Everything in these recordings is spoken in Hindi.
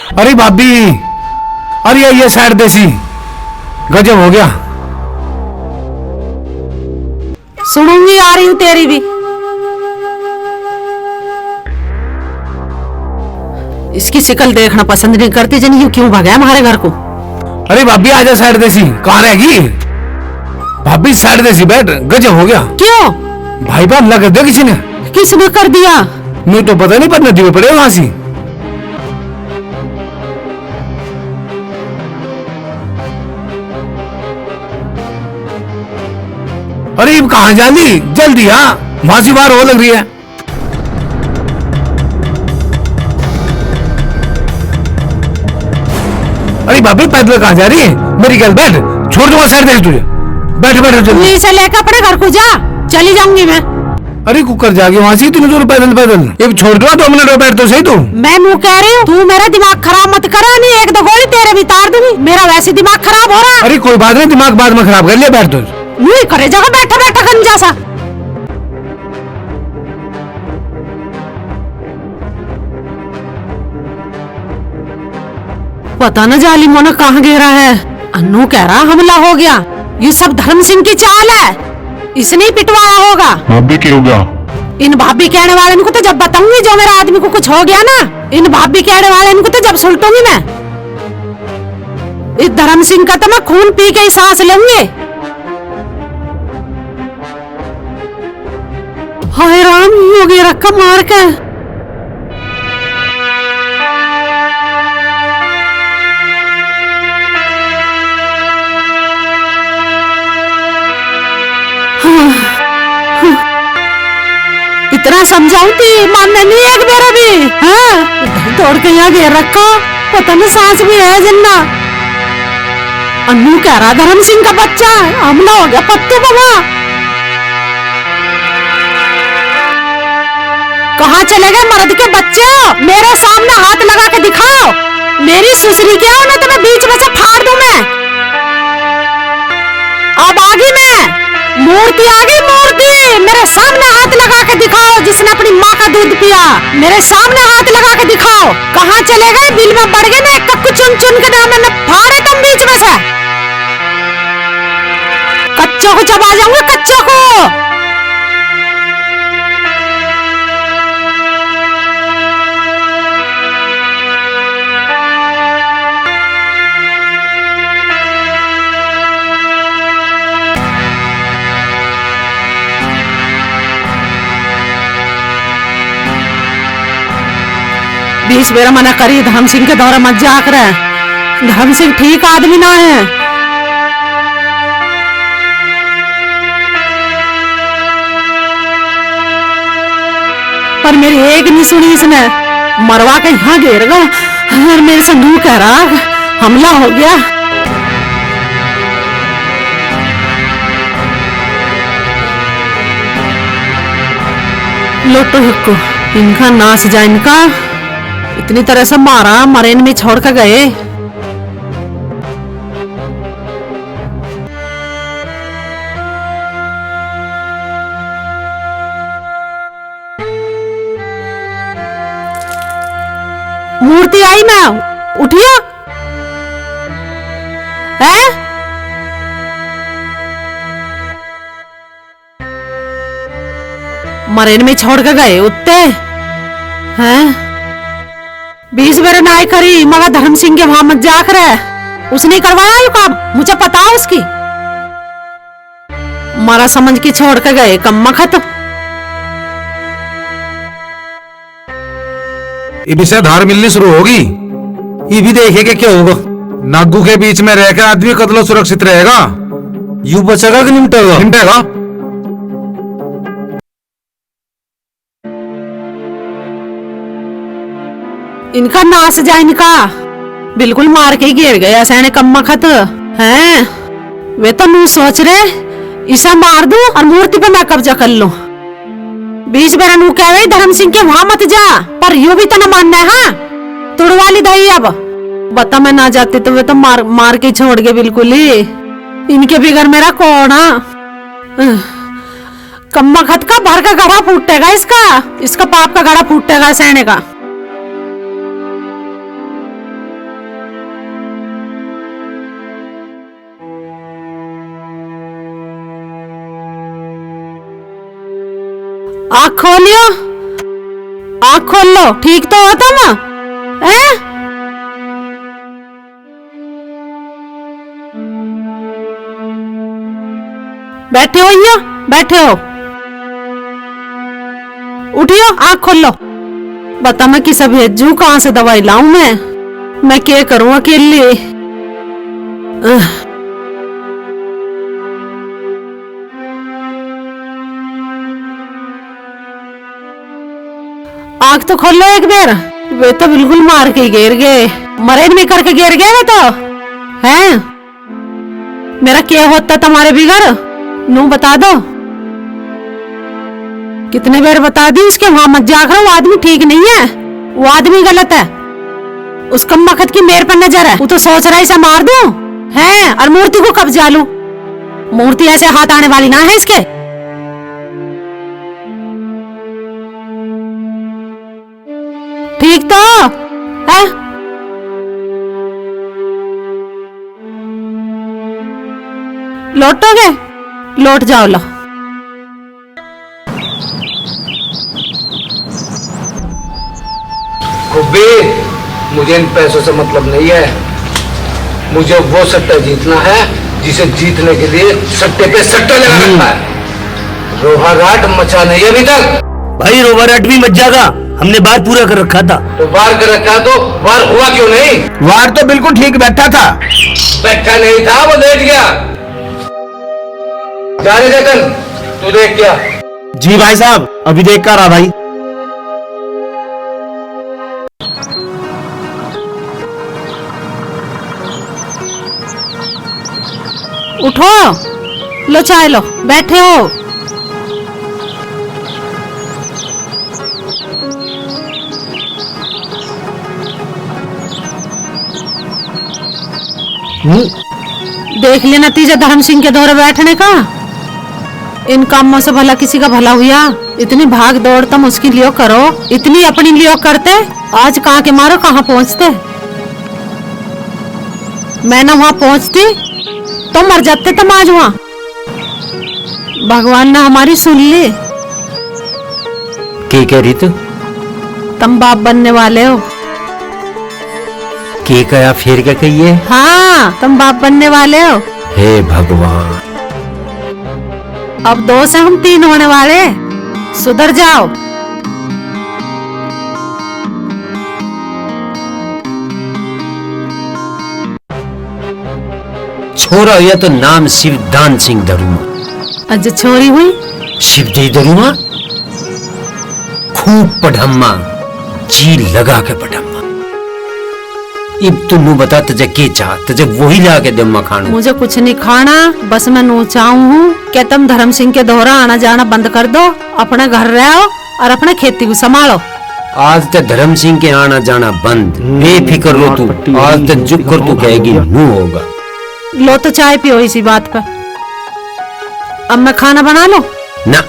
अरे भाभी, अरे ये साइड देसी गजब हो गया। सुनूंगी, आ रही हूँ तेरी भी। इसकी शिक्ल देखना पसंद नहीं करती, जनी क्यों भागा हमारे घर को। अरे भाभी आजा साइड देसी, कहाँ रहेगी भाभी? साइड देसी बैठ, गजब हो गया। क्यों? भाई बात लगा दिया किसी ने? किसने कर दिया? मुझे तो पता नहीं, पर नदी में पड़े वहां से। अरे कहाँ जानी, जल्दी हाँ, वहां से बाहर हो लग रही है। अरे भाभी पैदल कहाँ जा रही है? मेरी गल बैठ, छोड़ दूंगा साइड देसी तुझे। बैठ बैठ जल्दी। इसे लेकर अपने घर को जा, चली जाऊंगी मैं। अरे कुकर जाके वहां से इतनी दूर पैदल पैदल, ये छोड़ दो 2 मिनट बैठ तो सही तू। मैं मुँह कह रही हूँ, तू मेरा दिमाग खराब मत करा, नहीं एक दो गोली तेरे भी तार दूंगी। मेरा वैसे दिमाग खराब हो रहा है। अरे कोई बात नहीं, दिमाग बाद में खराब कर लिया, बैठ तो। नहीं करे जगह बैठा बैठा गंजा सा। पता न जालिमों ने कहाँ गिरा है। अन्नू कह रहा हमला हो गया, ये सब धर्म सिंह की चाल है, इसने ही पिटवाया होगा। भाभी क्या होगा? इन भाभी कहने वाले को तो जब बताऊंगी, जो मेरा आदमी को कुछ हो गया ना, इन भाभी कहने वाले को तो जब सुलटूंगी मैं। इस धर्म सिंह का तो मैं खून पी के ही सांस लूंगी। हाय राम, योगी रखा मार के। इतना समझाऊं थी, मानने नहीं एक मेरा भी। हाँ तोड़ के यहाँ घेर रखो, पता नहीं सांस भी है जिन्ना। अन्नू कह रहा धर्म सिंह का बच्चा हमला हो गया पत्तू बाबा। कहाँ चले गए मर्द के बच्चे? मेरे सामने हाथ लगा के दिखाओ। मेरी सुसरी क्या हो, ना तो मैं बीच में से फाड़ दूं मैं। अब आ गई मैं, मूर्ति आ गई, मूर्ति। मेरे सामने हाथ लगा के दिखाओ, जिसने अपनी माँ का दूध पिया। मेरे सामने हाथ लगा के दिखाओ। कहाँ चले गए? बिल में बढ़ गए ना, कक्कू चुन चुन के नाम मैंने फाड़े तुम बीच में से। कच्चों को चबा जाऊंगा, कच्चों को। बीस बेरा मना करी, धर्म सिंह के दौरे मत जा कर। धर्म सिंह ठीक आदमी ना है। पर मेरी एक नहीं सुनी इसने, मरवा के यहाँ घेर गया और मेरे से नू कह रहा हमला हो गया। लोटो हिक्को, इनका नाश जा इनका। इतनी तरह से मारा, मरेन में छोड़ कर गए। मूर्ति आई मैं, उठिया है? मरेन में छोड़ कर गए उत्ते हैं। 20 बेर नाय करी, मगर धर्म सिंह के वहां मत जाकर उसने करवाया यू काम, मुझे पता है उसकी। मारा समझ के छोड़ कर गए कम्मा खत्म। ये से धार मिलनी शुरू होगी, ये भी देखेगा क्या होगा। नागू के बीच में रहकर आदमी कतलो सुरक्षित रहेगा, यू बचेगा कि निमटेगा? निमटेगा। इनका नाश जा इनका, बिल्कुल मार के ही घेर गया ऐसा कम्मा खत हैं। वे तो नू सोच रहे इसे मार दूं और मूर्ति पे मैं कब्जा कर लूं। 20 बेरा नू कह रहे धर्म सिंह के वहां मत जा, पर यू भी तो न मानना है। हाँ तुड़वा ली दही, अब बता मैं ना जाती तो वे तो मार के छोड़ गए बिल्कुल ही। इनके बिगर मेरा कौन? कम्मा खत का भर का घड़ा फूटेगा, इसका पाप का घड़ा फूटेगा सहने का। आँख खोलियो, आँख खोल लो। ठीक तो हो तुम? हैं? बैठे हो यो, बैठे हो। उठियो, आँख खोल लो। बता मैं किसा भेजू, कहाँ से दवाई लाऊं मैं क्या करूं अकेले। आँख तो खोल लो एक बार। वे तो बिल्कुल मार के गिर गए, मरे में करके गिर गए वे तो। हैं? मेरा क्या होता तुम्हारे बिगड़? नू बता दो। कितने बार बता दी उसके वहां मत जाकर, वो आदमी ठीक नहीं है, वो आदमी गलत है। उस कम वक्त की मेरे पर नजर है, वो तो सोच रहा है इसे मार दूं है और मूर्ति को कब्जा लूं। मूर्ति ऐसे हाथ आने वाली ना है इसके। ठीक तो है? लौटोगे? लौट जाओ। लो खुब्बी, मुझे इन पैसों से मतलब नहीं है। मुझे वो सट्टा जीतना है जिसे जीतने के लिए सट्टे पे सट्टा लगा रखा है। रोहाराट मचा नहीं है अभी तक। भाई रोहाराट भी मच जाएगा, हमने बार पूरा कर रखा था। तो वार कर रखा तो वार हुआ क्यों नहीं? वार तो बिल्कुल ठीक बैठा था। बैठा नहीं था, वो लेट गया। जा रे जतन, तू देख क्या? जी भाई साहब, अभी देख कर रहा भाई। उठो, लो चाय लो, बैठे हो। देख ले नतीजा धर्म सिंह के दौरे बैठने का। इन कामों से भला किसी का भला हुआ? इतनी भाग दौड़ तुम उसकी लियो करो, इतनी अपनी लियो करते, आज कहाँ के मारो कहाँ पहुँचते। मैं ना वहां पहुँचती तो मर जाते तुम आज वहां। भगवान ने हमारी सुन ली। क्या कह रही तू? तुम बाप बनने वाले हो। क्या कहा फिर क्या कहिए? हाँ, तुम बाप बनने वाले हो। हे भगवान, अब 2 से हम 3 होने वाले। सुधर जाओ। छोरा या तो नाम शिवदान सिंह दरुमा। अज छोरी हुई शिवजी दरुमा, खूब पढ़म्मा, जी लगा के पढ़म्मा। इब तुम बता तुझे क्या चाह, तुझे वही ला के दे मखान। मुझे कुछ नहीं खाना, बस मैं नोचाऊ हूँ। क्या तुम धर्म सिंह के दोहरा आना जाना बंद कर दो, अपने घर रहो और अपने खेती को संभालो। आज तक धर्म सिंह के आना जाना बंद, बेफिक्र रो तू। आज तक चुप कर तू कहेगी नू होगा। लो तो चाय पियो इसी बात पर। अब मैं खाना बना लो? ना,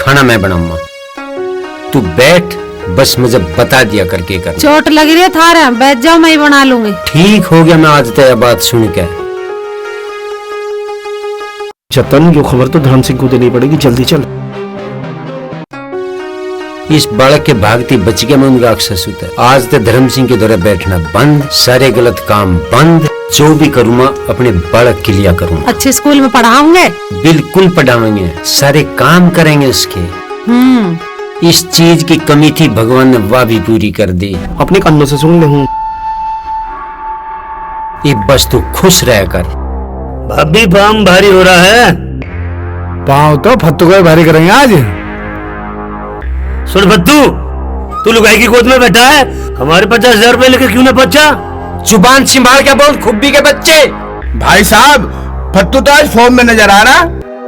खाना मैं बनाऊंगा, तू बैठ, बस मुझे बता दिया करके कर। चोट लग रही है थारा, बैठ जाओ, मैं ही बना लूंगी। ठीक हो गया, मैं आज तेरा बात सुन के। जतन, जो खबर तो धर्म सिंह को देनी पड़ेगी, जल्दी चल। इस बालक के भागती बच गया मैं उनका अक्सर होता है। आज तो धर्म सिंह के दौरे बैठना बंद, सारे गलत काम बंद। जो भी करूँगा अपने बालक के लिए करूँगा। अच्छे स्कूल में पढ़ाओगे? बिल्कुल पढ़ाएंगे, सारे काम करेंगे उसके। इस चीज की कमी थी, भगवान ने वह भी पूरी कर दी। अपने कानों से सुन ले हूँ। ये बस तू खुश रह कर। भाभी पाम भारी हो रहा है। पाँव तो फत्तू को भारी करेंगे आज। सुन फत्तू, तू लुगाई की गोद में बैठा है, हमारे 50,000 रुपए लेके क्यों ना पहुंचा? जुबान संभाल के बोल, खुब्बी के बच्चे। भाई साहब, फत्तू तो आज फॉर्म में नजर आ रहा।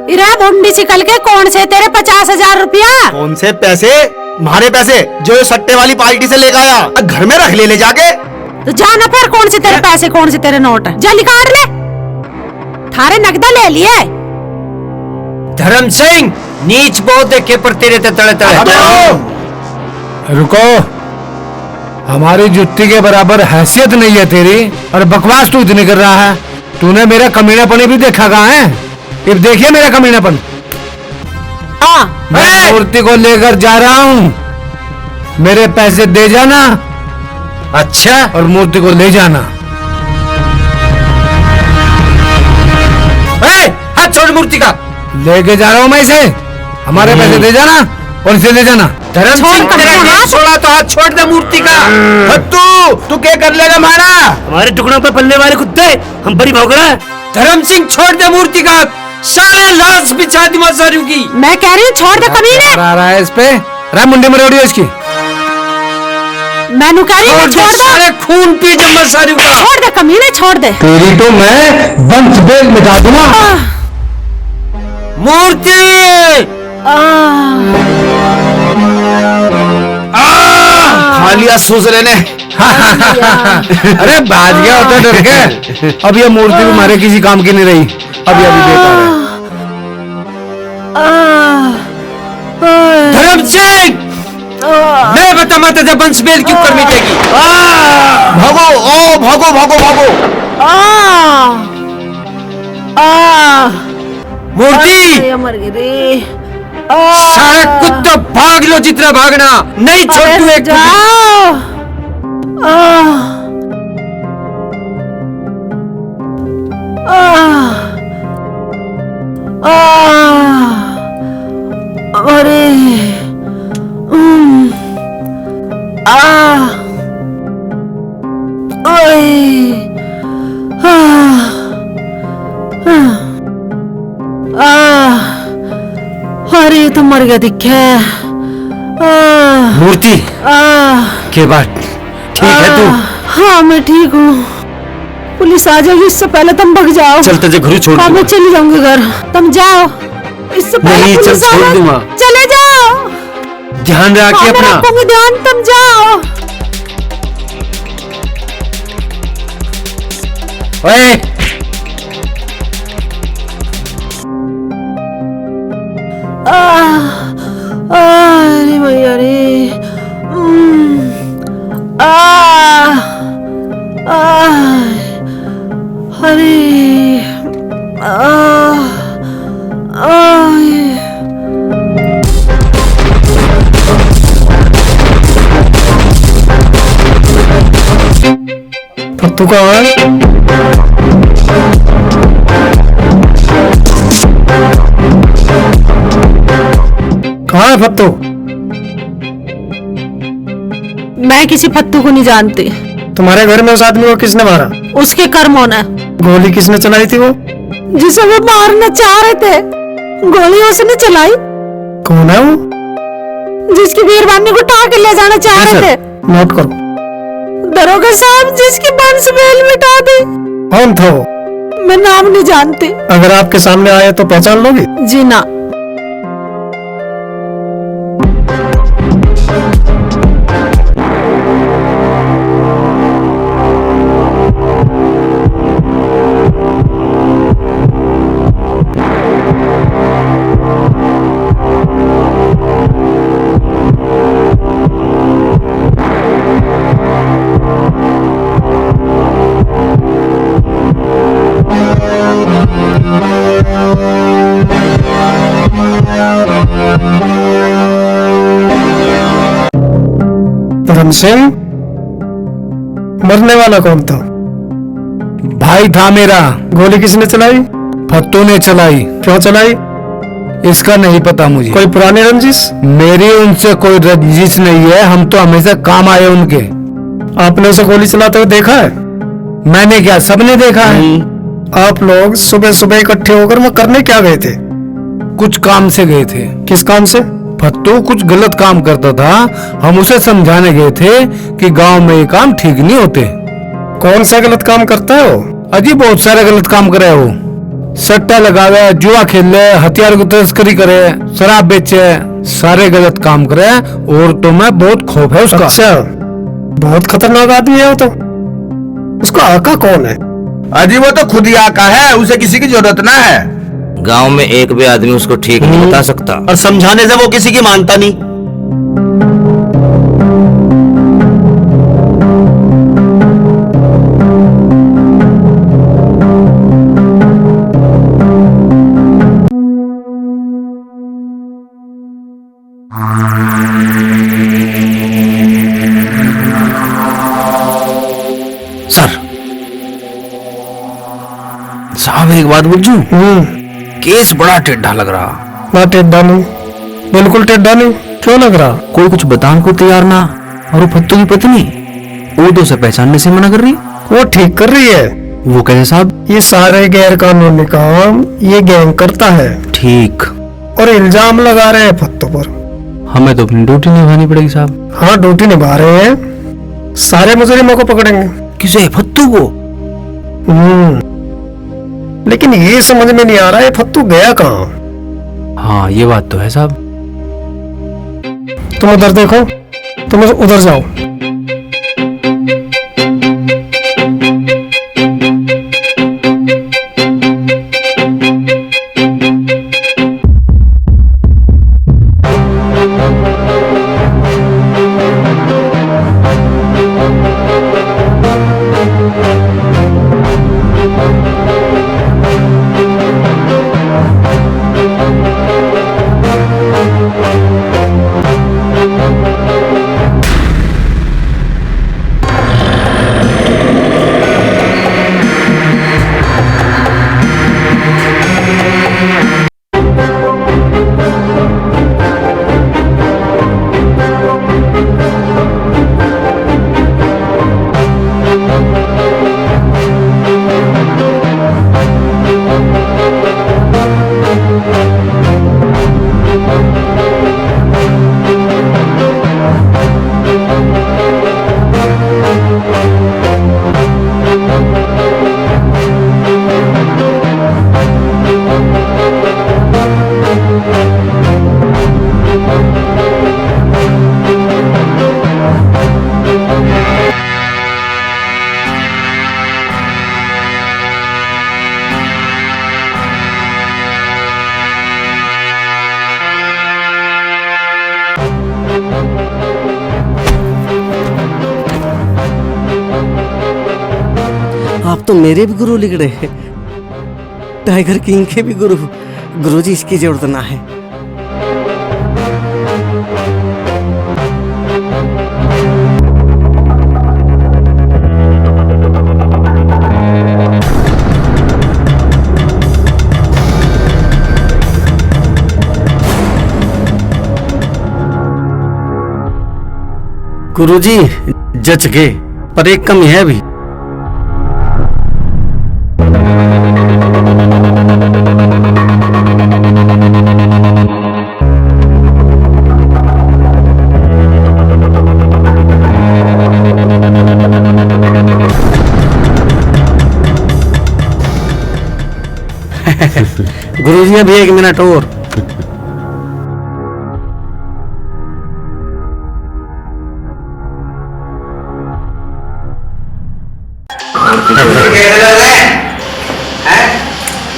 इरा भुंडी चिकल के कौन से तेरे 50,000 रुपया? कौन से पैसे? हमारे पैसे जो ये सट्टे वाली पार्टी से लेकर आया, घर में रख ले जाके। तो जाना फिर, कौन से तेरे पैसे, कौन से तेरे नोट? जल्दी काट ले, थारे नकदा ले लिए। धर्म सिंह, नीच बहुत देखे पर तेरे ते तड़े तड़े। रुको, हमारी जुत्ती के बराबर हैसियत नहीं है तेरी, और बकवास तू इतनी कर रहा है। तूने मेरा कमीनापन भी देखा कहाँ है? अब देखिए मेरा कमीनापन। मैं मूर्ति को लेकर जा रहा हूँ, मेरे पैसे दे जाना। अच्छा, और मूर्ति को ले जाना। हाथ छोड़ मूर्ति का। लेके जा रहा हूँ मैं इसे, हमारे पैसे दे जाना और इसे ले जाना। धर्म सिंह, तेरा हाथ छोड़ा तो हाथ छोड़ दे मूर्ति का। फत्तू तू क्या कर लेगा मारा? हमारे टुकड़ों पे पलने वाले कुत्ते, हम बड़ी भौंक रहा है। धर्म सिंह छोड़ दे मूर्ति का, सारे लाश बिछा दी मसारू की। मैं कह रही हूँ छोड़ दे कमीने। आ रहा है इस पे, रहा मुंडे में रोड़ी इसकी। मैनू कह रही हूँ छोड़ दे। सारे खून पी दे मसारू का। छोड़ दे कमीने, छोड़ दे। तेरी तो मैं वंश वेद मिटा दूंगा। मूर्ति खा लिया सूस लेने। अरे भाग गया होता डर के। अब ये मूर्ति भी हमारे किसी काम की नहीं रही, अब ये अभी बेकार है। धर्म सिंह, मैं बता मत जब वंश वेद क्यों कर मिटेगी। भागो, ओ भागो भागो भागो। मूर्ति, मर गई रे। सारे कुत्ते भाग लो जितना भागना, नहीं छोड़ तू एक। जाओ। अरे अरे तो मर गया दिखे। मूर्ति के बात ठीक है तू? हाँ मैं ठीक हूँ। पुलिस आ जाएगी, इससे पहले तुम भाग जाओ। चल तुझे घर छोड़ हाँ मैं चली जाऊंगी घर, तुम जाओ। इससे पहले नहीं, चल पुलिस आ छोड़ जाए। दूंगा। चले जाओ। ध्यान रख हाँ, मैं अपना। रखूंगी ध्यान, तुम जाओ। ओए, अरे भैया रे। अरे फत्तू कहाँ है? कहाँ है फत्तू? मैं किसी फत्तू को नहीं जानती। तुम्हारे घर में उस आदमी को किसने मारा? उसके कर्म होना है। गोली किसने चलाई थी वो? जिसे वो मारना चाह रहे थे, गोली उसने चलाई। कौन है वो? जिसकी वीरवानी को उठा के ले जाना चाह रहे थे। नोट करो। दरोगा साहब, जिसकी बंस बेल मिटा दी। कौन था वो? मैं नाम नहीं जानती। अगर आपके सामने आए तो पहचान लोगी? जी ना। धर्म सिंह, मरने वाला कौन था? भाई था मेरा। गोली किसने चलाई? फत्तू ने चलाई। क्यों चलाई? इसका नहीं पता मुझे। कोई पुरानी रंजिश? मेरी उनसे कोई रंजिश नहीं है, हम तो हमेशा काम आए उनके। आपने उसे गोली चलाते हुए देखा है? मैंने क्या, सबने देखा है। आप लोग सुबह सुबह इकट्ठे होकर वो करने क्या गए थे? कुछ काम से गए थे। किस काम से? फत्तू कुछ गलत काम करता था, हम उसे समझाने गए थे कि गांव में ये काम ठीक नहीं होते। कौन सा गलत काम करता है वो? अजी बहुत सारे गलत काम करे वो। सट्टा लगावे, जुआ खेले, हथियार की तस्करी करे, शराब बेचे, सारे गलत काम करे। और तो मैं बहुत खौफ है उसका। अच्छा, बहुत खतरनाक आदमी है वो तो। उसका आका कौन है? अजी वो तो खुद ही आका है, उसे किसी की जरूरत ना है। गांव में एक भी आदमी उसको ठीक नहीं बता सकता, और समझाने से वो किसी की मानता नहीं। साहब एक बात पूछूं? केस बड़ा टेढ़ा लग रहा। ना टेढ़ा नहीं, बिल्कुल टेढ़ा नहीं। क्यों लग रहा? कोई कुछ बताने को तैयार ना, और वो फत्तू की पत्नी उर्दू से पहचानने से मना कर रही। वो ठीक कर रही है। वो कैसे साहब? ये सारे गैर कानूनी काम ये गैंग करता है ठीक। और इल्जाम लगा रहे हैं फत्तू पर। हमें तो अपनी ड्यूटी निभानी पड़ेगी साहब। हाँ, ड्यूटी निभा रहे हैं। सारे मुजरिमों को पकड़ेंगे। किसे? फत्तू को? लेकिन ये समझ में नहीं आ रहा है फत्तू गया कहाँ। हाँ ये बात तो है साहब। तुम उधर देखो, तुम उधर जाओ। आप तो मेरे भी गुरु लिख रहे हैं, टाइगर किंग के भी गुरु। गुरुजी इसकी जरूरत ना है। गुरुजी जच गए, पर एक कमी है अभी। गुरुजी अभी 1 मिनट और।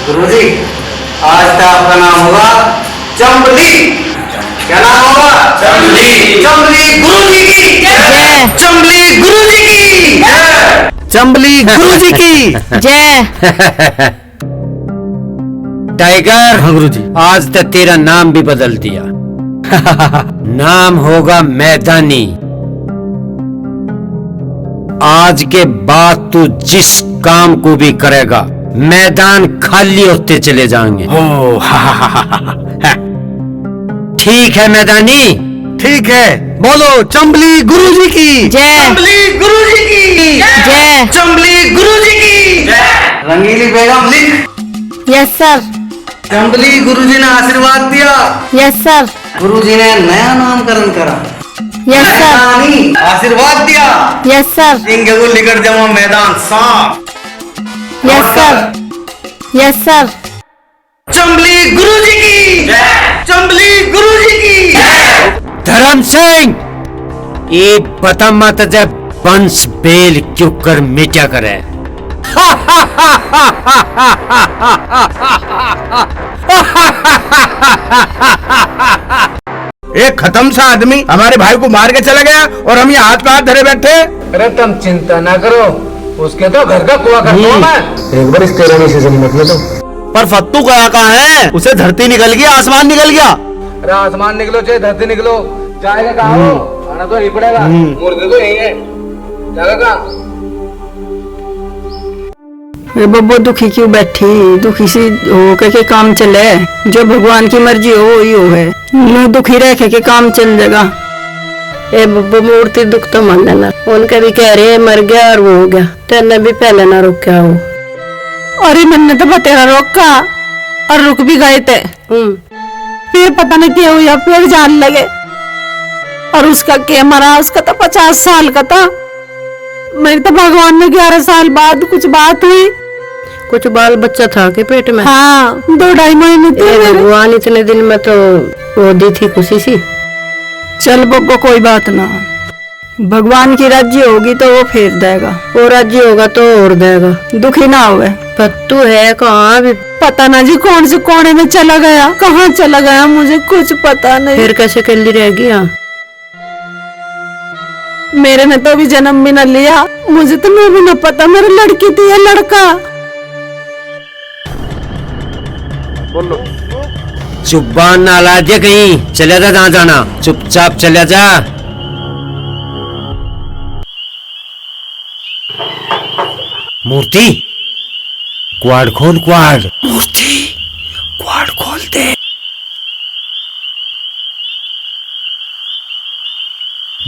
गुरुजी आज का आपका नाम होगा चंबली। क्या नाम होगा? चंबली। चंबली गुरुजी की जय। चंबली गुरुजी की जय। चंबली गुरुजी की जय। टाइगर। हाँ गुरुजी। आज तक तेरा नाम भी बदल दिया। नाम होगा मैदानी। आज के बाद तू जिस काम को भी करेगा मैदान खाली होते चले जाएंगे। ठीक है मैदानी? ठीक है, बोलो चंबली गुरुजी की जय। चंबली गुरुजी की जय। चंबली गुरुजी की जय। रंगीली बेगम लिख। Yes sir. चंबली गुरुजी ने आशीर्वाद दिया। Yes sir. गुरुजी ने नया नामकरण करा। Yes sir. मैदानी आशीर्वाद दिया। Yes sir. इनके को निकट जाओ मैदान साफ। Yes sir. Yes sir. Chambli गुरुजी की जय। चंबली गुरुजी की जय। धर्म सिंह, ये बता मत जब वंश बेल क्यों कर मिटा करे। एक खत्म सा आदमी हमारे भाई को मार के चला गया और हम यहाँ हाथ पे हाथ धरे बैठे। अरे तुम चिंता ना करो, उसके तो घर का कुआ करता हूं मैं। एक बार इस तेरा से जन्नत में तो। पर फत्तू गया कहाँ है? उसे धरती निकल गया, आसमान निकल गया। अरे आसमान निकलो चाहे धरती निकलो, जाएगा कहाँ हो? आना तो नहीं पड़ेगा, मुर्दे तो यही है। जाएगा कहाँ? वे बब्बो दुखी क्यों बैठी, दुखी सी हो के काम चले, जो भगवान की मर्जी हो वही हो है, यूं दुखी रह के काम चल जाएगा। ए बब्बो मूर्ति दुख तो मान लेना, उनके भी कह रहे मर गया और वो हो गया, तेने भी पहले ना रोका हो। अरे मैंने तो बतेरा रोका और रुक भी गए थे, फिर पता नहीं क्या हुआ, फिर जान लगे और उसका क्या मरा, उसका तो 50 साल का था, मेरी तो भगवान में 11 साल बाद कुछ बात हुई। कुछ बाल बच्चा था के पेट में? हाँ 2-2.5 महीने थे। भगवान इतने दिन में तो वो दी थी खुशी सी। चल बब्बो कोई बात ना, भगवान की राज्य होगी तो वो फेर देगा, वो राज्य होगा तो और देगा, दुखी ना हुए। पत्तू है कहाँ भी पता ना जी कौन से कोने में चला गया, कहाँ चला गया, मुझे कुछ पता नहीं। फिर कैसे कल्ली रहेगी? यहाँ मेरे ने तो अभी जन्म भी न लिया, मुझे तो मैं भी न पता मेरी लड़की थी या लड़का। जुबान ना ला दे कहीं, चले जा जहाँ जाना, चुपचाप चले जा। मूर्ति क्वाड खोल, क्वाड। मूर्ति क्वाड खोल दे।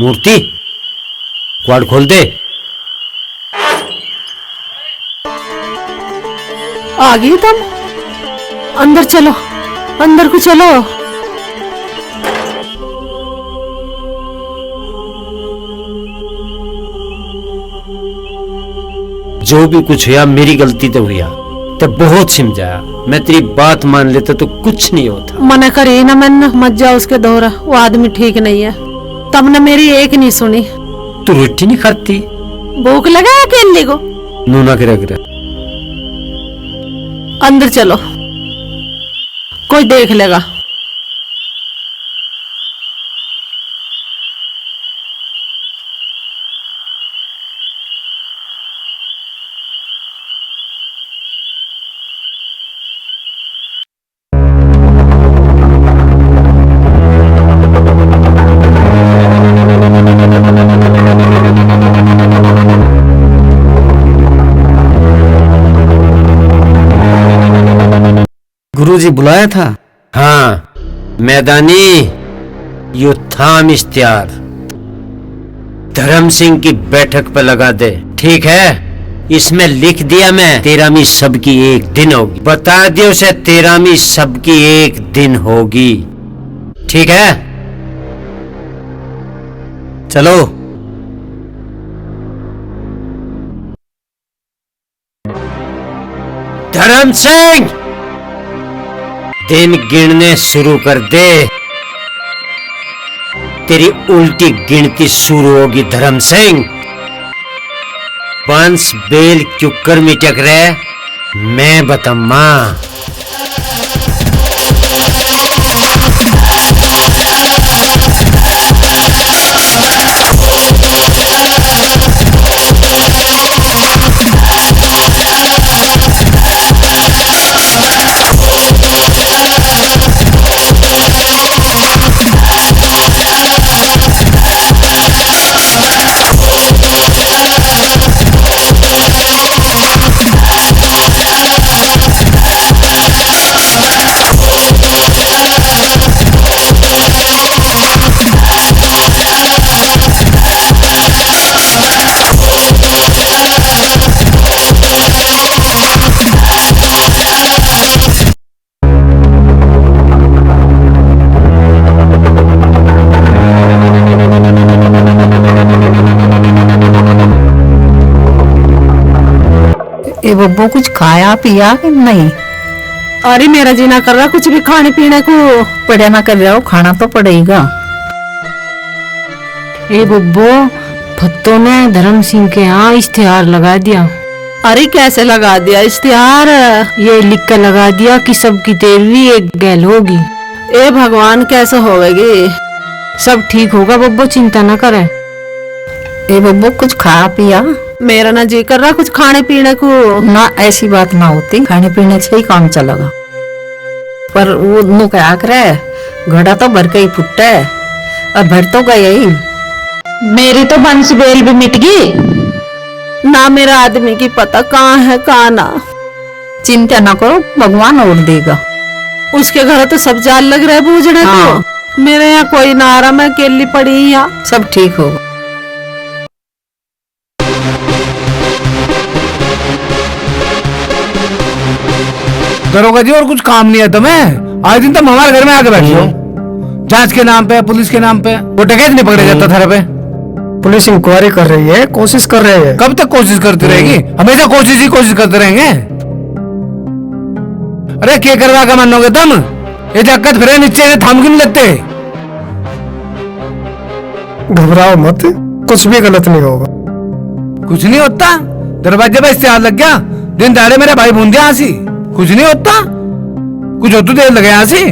मूर्ति क्वाड खोल दे। आ गई तुम, अंदर चलो, अंदर को चलो। जो भी कुछ हुआ मेरी गलती तो हुआ, तो बहुत समझाया, मैं तेरी बात मान लेता तो कुछ नहीं होता। मना करे ना, मैंने मत जाओ उसके दोहरा, वो आदमी ठीक नहीं है। तब ने मेरी एक नहीं सुनी। तू रोटी नहीं खाती? भूख लगा अकेले को? नूना गिरा गिरा। अंदर चलो, कोई देख लेगा। गुरुजी बुलाया था? हाँ, मैदानी युद्धाम इश्तिहार धर्म सिंह की बैठक पर लगा दे, ठीक है? इसमें लिख दिया मैं 13वीं सबकी एक दिन होगी, बता दियो उसे 13वीं सबकी एक दिन होगी, ठीक है? चलो। धर्म सिंह दिन गिनने शुरू कर दे, तेरी उल्टी गिनती शुरू होगी धर्म सिंह। बंस बेल क्यों कर मिटक रहे, मैं बताऊंगा। ए बब्बो कुछ खाया पिया कि नहीं? अरे मेरा जी ना कर रहा कुछ भी खाने पीने को। पढ़ा ना कर रहा हो, खाना तो पड़ेगा। ए बब्बो, भत्तों ने धर्म सिंह के यहाँ इश्तिहार लगा दिया। अरे कैसे लगा दिया इश्तिहार? ये लिख कर लगा दिया कि सबकी 13वीं एक गैल होगी। ए भगवान, कैसे होगी? सब ठीक होगा बब्बो, चिंता न करे। ए बब्बो कुछ खा पिया? मेरा ना जी कर रहा कुछ खाने पीने को। ना ऐसी बात ना होती, खाने पीने से ही काम चलेगा। पर वो नु क्या करे, घड़ा तो भर के ही फुटता है और भर तो गया ही। मेरी तो बंस बेल भी मिट गई। ना मेरा आदमी की पता कहाँ है कहाँ ना। चिंता ना करो, भगवान और देगा। उसके घर तो सब जाल लग रहा है बूझने हाँ। तो मेरे यहाँ कोई ना आ रहा, मैं अकेली पड़ी यहाँ। सब ठीक होगा। दरोगा जी और कुछ काम नहीं है तुम्हें? आज दिन तुम हमारे घर में आके बैठी हो, जांच के नाम पे, पुलिस के नाम पे। वो डकैत नहीं पकड़े जाता थारे पे? पुलिस इंक्वायरी कर रही है, कोशिश कर रही है। कब तक कोशिश करती रहेगी? हमेशा कोशिश ही कोशिश करते रहेंगे। अरे क्या करवा का मानोगे तुम? ये दिक्कत फिर नीचे से थाम क्यों नहीं लगते? घबराओ मत, कुछ भी गलत नहीं होगा। कुछ नहीं होता। दरवाजे पे इस्तेहार लग गया, दिन दहाड़े मेरे भाई बूंदे हंसी। कुछ नहीं होता, कुछ हो तो देर लगे हंसी।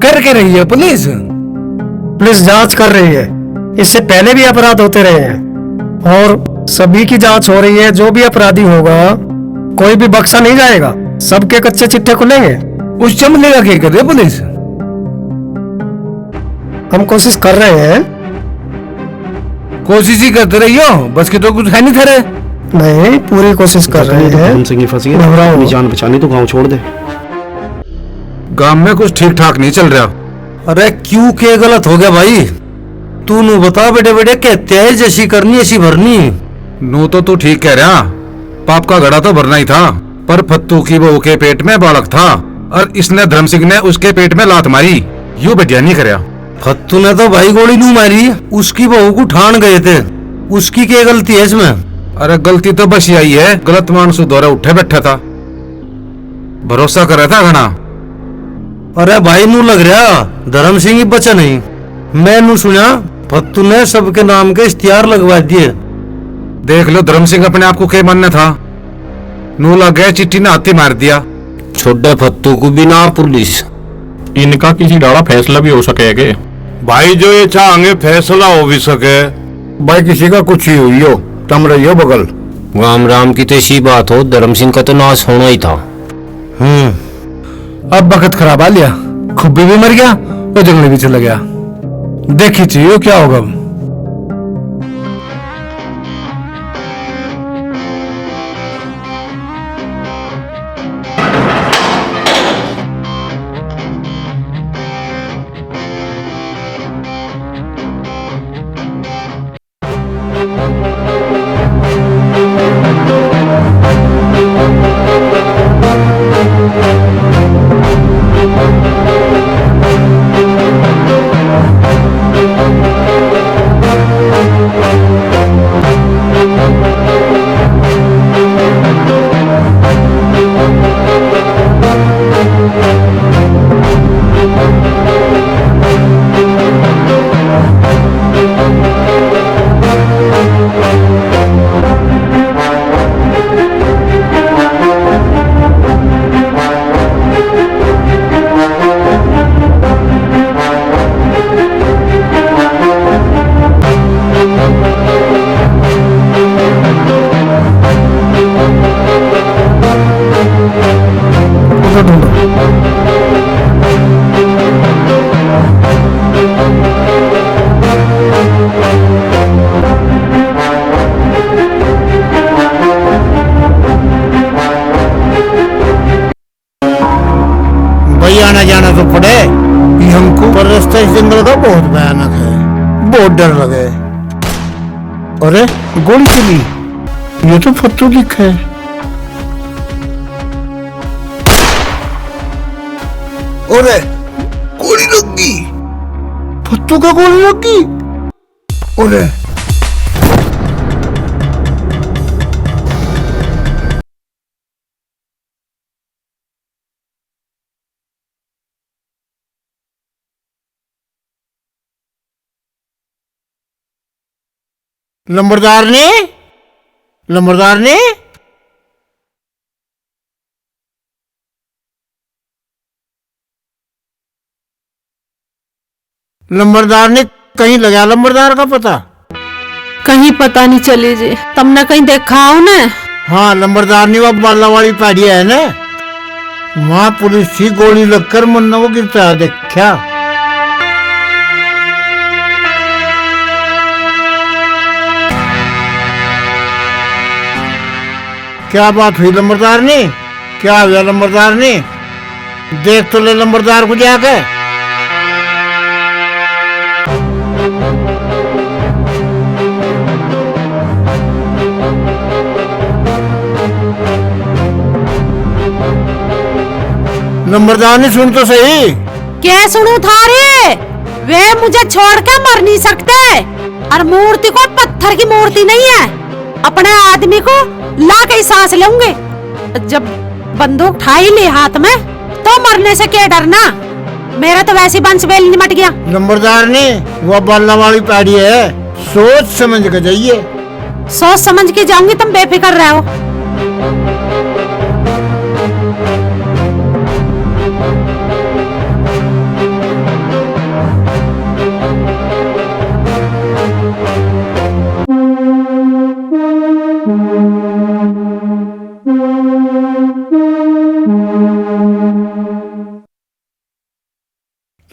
करके रही है पुलिस। पुलिस जांच कर रही है, इससे पहले भी अपराध होते रहे हैं और सभी की जांच हो रही है। जो भी अपराधी होगा कोई भी बख्शा नहीं जाएगा, सबके कच्चे चिट्ठे खुलेंगे। उस चमले का क्या कर रही है पुलिस? हम कोशिश कर रहे हैं। कोशिश ही करते रही हो, बस के तो कुछ है नहीं थरे। नहीं, पूरी कोशिश कर रहे हैं। घबराओ, जान बचानी तो गांव छोड़ दे। गांव में कुछ ठीक ठाक नहीं चल रहा। अरे क्यों के गलत हो गया भाई? तू नु बता, बेटे बेटे कहते हैं जैसी करनी ऐसी भरनी। नू तो तू ठीक कह रहा, पाप का घड़ा तो भरना ही था। पर फत्तू की बहू के पेट में बालक था और इसने धर्म सिंह ने उसके पेट में लात मारी। यूं बढ़िया नहीं करया। फत्तू ने तो भाई गोली नू मारी, उसकी बहू को ठान गए थे। उसकी क्या गलती है इसमें? अरे गलती तो बस यही है, गलत मानसू दौरे उठे बैठा था, भरोसा कर रहा था घना। अरे भाई नू लग रहा धर्म सिंह ही बचा नहीं। मैं नू सुना फत्तू ने सबके नाम के इश्तिहार लगवा दिए। देख लो धर्म सिंह अपने आप को क्या मानना था। नू लग गया, चिट्ठी ने हाथी मार दिया। छोटे फत्तू को भी ना पुलिस। इनका किसी डाला फैसला भी हो सकेगा भाई, जो ये चाहेंगे फैसला हो भी सके। भाई किसी का कुछ ही हुई हो, तुम रही हो बगल। राम राम की तो ऐसी बात हो, धर्म सिंह का तो नाश होना ही था। अब वक्त खराब आ लिया, खुब्बी भी मर गया और जंगली भी चला गया। देखी चाहिए क्या होगा। आना जाना तो पड़े ये हमको, पर रास्ता इस जंगल का बहुत भयानक है, बहुत डर लगे। अरे गोली चली, ये तो फत्तू लिखा है। अरे गोली लग गई, फत्तू का गोली लग गई। अरे लंबरदार ने लंबरदार ने कहीं लगा लंबरदार का पता? कहीं पता नहीं चली जी, तुमने कहीं देखा हो ना? हाँ, लंबरदार ने वो बाला वाली पहाड़िया है ना, वहाँ पुलिस ही गोली लगकर मुन्ना को गिरता देखा। क्या बात हुई लंबरदार ने? क्या हुआ लंबरदार ने? देख तो ले लंबरदार को जाके। नंबरदार ने सुन तो सही। क्या सुनू थारे? वे मुझे छोड़ के मर नहीं सकते और मूर्ति को पत्थर की मूर्ति नहीं है। अपने आदमी को ला के सांस लूंगे। जब बंदूक ठाई ली हाथ में तो मरने से क्या डरना? मेरा तो वैसी बंश बेल निमट गया। नंबरदार ने वो बल्ला वाली पैड़ी है, सोच समझ के जाइए। सोच समझ के जाऊंगी, तुम बेफिक्र रहो।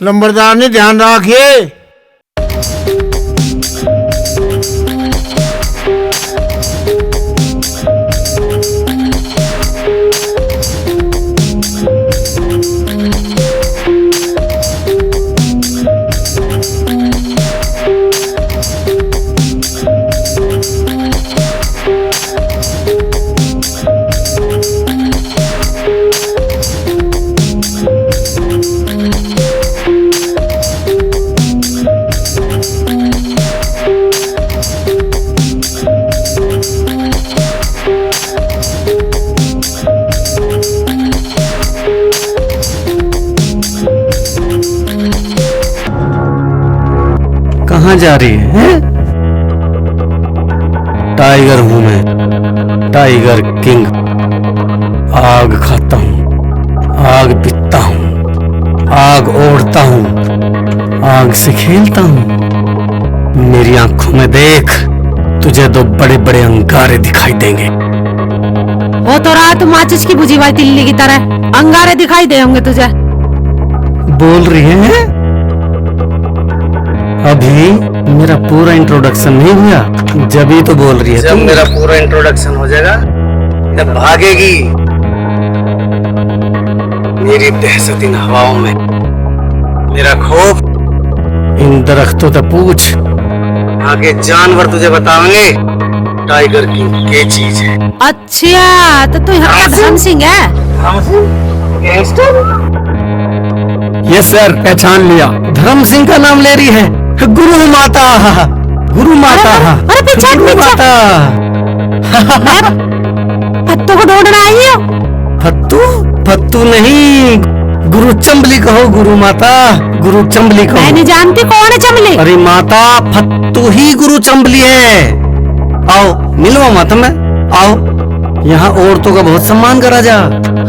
नंबरदार ने ध्यान रखिए। कहाँ जा रही है? टाइगर हूं मैं, टाइगर किंग। आग खाता हूँ, आग पीता हूँ, आग ओढ़ता हूँ, आग से खेलता हूँ। मेरी आंखों में देख, तुझे दो बड़े बड़े अंगारे दिखाई देंगे। वो तो रात माचिस की बुझी हुई तिल्ली की तरह अंगारे दिखाई दे होंगे तुझे। बोल रही है? अभी मेरा पूरा इंट्रोडक्शन नहीं हुआ, जब ही तो बोल रही है। जब मेरा पूरा इंट्रोडक्शन हो जाएगा तब भागेगी। मेरी दहशत इन हवाओं में, मेरा खौफ इन दरख्तों से पूछ। आगे जानवर तुझे बताएंगे टाइगर की क्या चीज है। अच्छा, तो तू यहाँ का धर्म सिंह है? गैंगस्टर? यस सर, पहचान लिया। धर्म सिंह का नाम ले रही है। गुरु माता, गुरु माता, अरे पीछे गुरु माता। फत्तू को ढूंढना आई हो? फत्तू? फत्तू नहीं, गुरु चंबली कहो। गुरु माता, गुरु चंबली कहो। मैं नहीं जानती कौन है चंबली। अरे माता, फत्तू ही गुरु चंबली है। आओ मिलो माता में, आओ। यहाँ औरतों का बहुत सम्मान करा जा।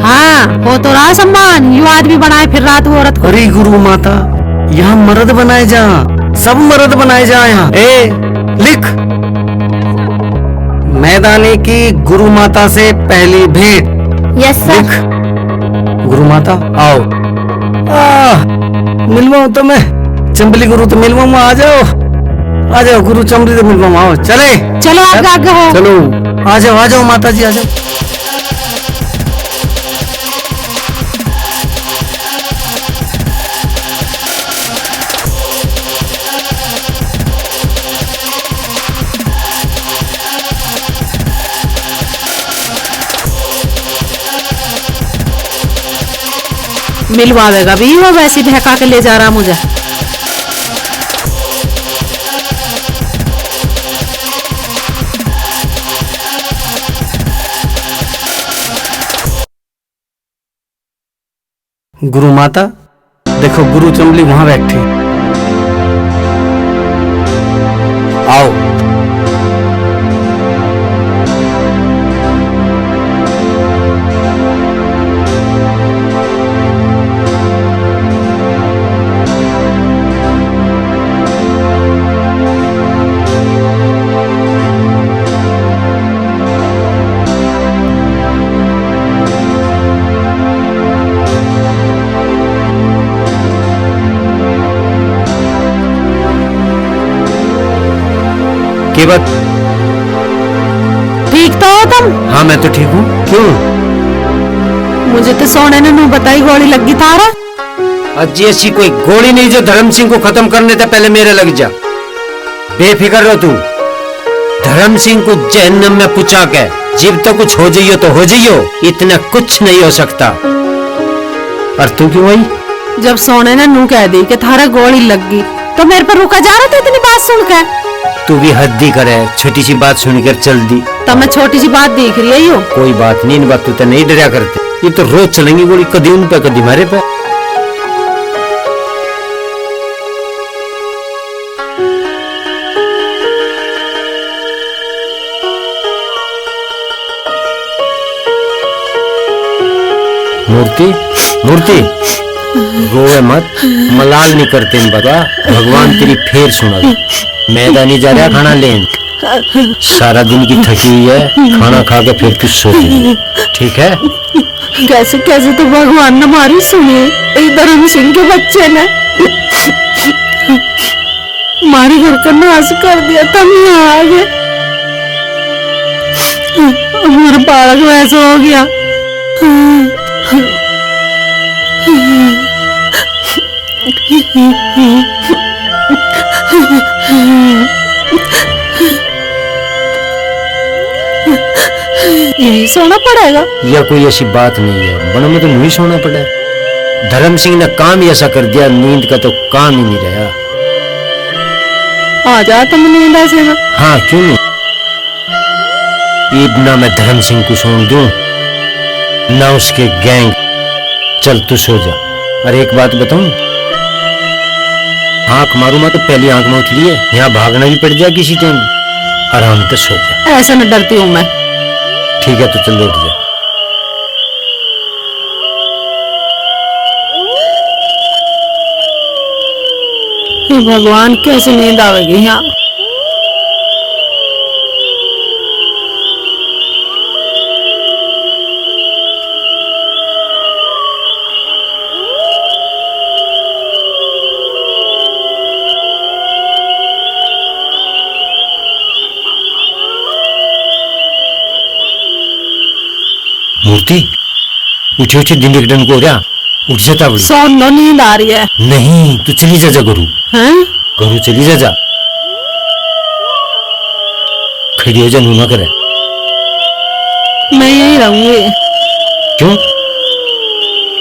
हाँ, वो तो रहा सम्मान। यू आदमी बनाए फिर रात वो औरत को। अरे गुरु माता, यहाँ मर्द बनाए जा, सब मर्द बनाए जा। यहाँ ए लिख, मैदानी की गुरु माता से पहली भेंट। Yes sir. लिख, गुरु माता आओ। मिलवाऊं तो मैं, चंबली गुरु तो मिलवाऊं। आ जाओ, आ जाओ गुरु चंबली तो मिलवाऊं। आओ चले, चलो आगे आगे हो। चलो आ जाओ, आ जाओ माता जी, आ जाओ। मिलवावेगा भी वो, वैसी बहका के ले जा रहा मुझे। गुरु माता देखो, गुरु चंबली वहां बैठी। आओ। ठीक तो हो तुम? हूँ? हाँ मैं तो ठीक हूँ। क्यों? मुझे तो सोने ने नू बताई गोली लगी थारा। अजी ऐसी कोई गोली नहीं जो धर्म सिंह को खत्म करने से पहले मेरे लग जा। बेफिक्र रहो तू। धर्म सिंह को जहन्नम में पुचा के जब तक कुछ हो जाइयो तो हो जाइयो, इतना कुछ नहीं हो सकता। और तू क्यों आई? जब सोने ने नू कह दी कि थारा गोली लग गई तो मेरे पर रुका जा रहा था इतनी बात सुनकर। तू भी हद ही करे, छोटी सी बात सुनकर चल दी। तब मैं छोटी सी बात देख रही हूँ। कोई बात नहीं, इन बातों तो नहीं डरा करते। ये तो रोज चलेंगी गोली, कभी उन पे कभी हमारे पे। मूर्ति मूर्ति रोवे मत, मलाल नहीं करते इन बता। भगवान तेरी फेर सुना। मैदानी जा रहा खाना लेन, सारा दिन की थकी हुई है, खाना खा के फिर तू सो जाए, ठीक है? कैसे कैसे तो भगवान ने हमारी सुनी। धर्म सिंह के बच्चे ने हमारे घर का नाश कर दिया, तब यहाँ आ गए। हमारा बालक वैसा हो गया। यही सोना पड़ेगा? या कोई ऐसी बात नहीं है, बनो में तो नहीं सोना पड़ा। धर्म सिंह ने काम ही ऐसा कर दिया, नींद का तो काम ही नहीं रहा। आ जा तुम नींद ऐसे में। हाँ क्यों नहीं। ईद ना मैं धर्म सिंह को सोन दूं ना उसके गैंग। चल तू सो जा। अरे एक बात बताऊं, आंख मारूंगा तो पहली आंख में उठली है, यहाँ भागना भी पड़ जाए किसी टाइम। आराम से सो जा। ऐसा न डरती हूँ मैं। ठीक है तो चल उठ जा। भगवान कैसे नींद आवेगी यहाँ। मूर्ति ऊंचे ऊंचे दिन एक डन को रहा, उठ जाता बड़ी। सोन लो, नींद आ रही है। नहीं तू चली जा गुरु। हैं? गुरु चली जा। खड़ी हो जा, नू ना करे। मैं यही रहूंगी। क्यों?